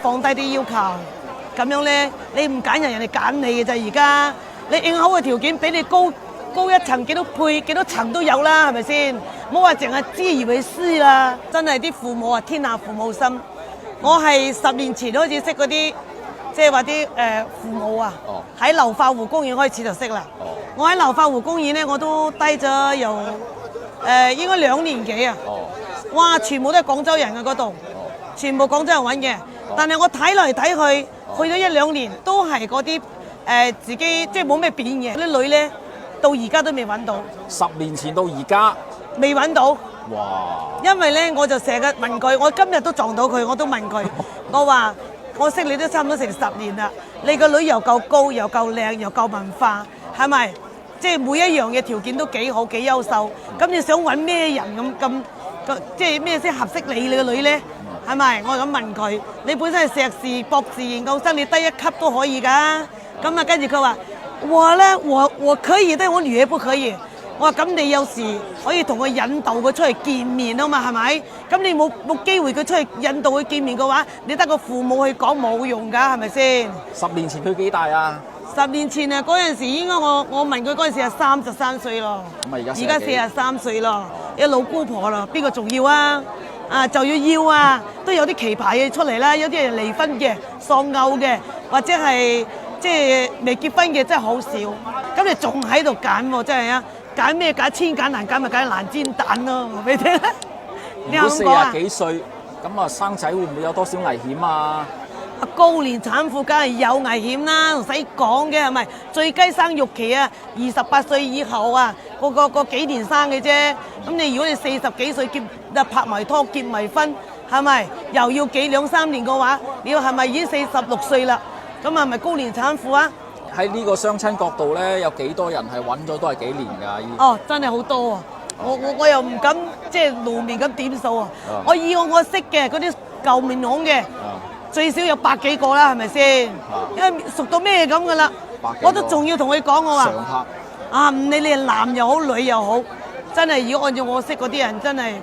放低啲要求，咁樣咧，你唔揀人，人哋揀你嘅啫。而家你應考嘅條件比你高一層幾多倍、幾多層都有啦，係咪先？唔好話淨係知而為師啦。真係啲父母啊，天下父母心。我係10年前開始識嗰啲，即係話啲父母啊，喺流化湖公園開始就識啦。我喺流化湖公園咧，我都低咗有應該2年幾啊。哇！全部都係廣州人嘅嗰度，全部廣州人揾嘅。但係我睇嚟睇去，去咗1-2年都係嗰啲自己即係冇咩變嘅。啲女咧到而家都未揾到。10年前到而家未揾到。哇！因為咧我就成日問佢，我今日都撞到佢，我都問佢，我話我識你都差唔多成10年啦，你個女又夠高，又夠靚，又夠文化，係咪？即係每一樣嘅條件都幾好，幾優秀。咁你想揾咩人咁即係咩先合適你個女咧？係咪？我咁問佢，你本身係碩士、博士研究生，你低一級都可以㗎。咁啊，跟住佢話：我咧，我可以，但係我女兒不可以。我話：咁你有時可以同佢引導佢出去見面啊嘛，係咪？咁你冇機會佢出去引導佢見面嘅話，你得個父母去講冇用㗎，係咪先？10年前佢幾大啊？10年前啊，嗰陣時應該我問佢嗰陣時係33歲咯。咁啊，而家43歲咯，一老姑婆啦，邊個仲要啊？就要啊，都有啲奇葩嘢出嚟啦，有啲人離婚嘅、喪偶嘅，或者係即係未結婚嘅，真係好少。咁你仲喺度揀喎，真係啊！揀咩揀？千揀難揀，咪揀難煎蛋咯，話俾你聽。如果40幾歲，咁啊生仔會唔會有多少危險啊？高年產婦梗係有危險啦，唔使講嘅係咪？最低生育期啊，28歲以後啊，個幾年生嘅啫。咁你如果你40幾歲拍埋拖結埋婚，係咪又要2-3年嘅話，你係咪已經46歲啦？咁係咪高年產婦啊？喺呢個相親角度咧，有幾多人係揾咗都係幾年㗎？哦，真係好多啊！我又唔敢即係露面咁點數啊！我以我識嘅嗰啲舊面孔嘅。最少有100幾個啦，係咪先？因為熟到咩咁噶啦，我都仲要同佢講我話，唔理你係男又好女又好，真係如果按照我識嗰啲人，真係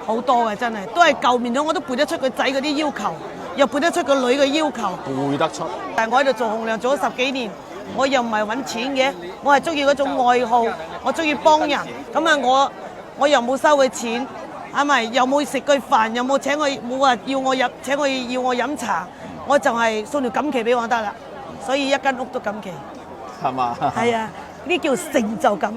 好多嘅，真係都係舊面孔，我都背得出個仔嗰啲要求，又背得出個女嘅要求，背得出。但係我喺度做紅娘做咗10幾年，我又唔係揾錢嘅，我係中意嗰種愛好，我中意幫人，咁啊我又冇收佢錢。係咪？又冇食佢飯，又冇請我，冇話要我飲茶，我就係送條錦旗俾我得啦。所以一間屋都錦旗。係嘛？係啊，呢叫成就感。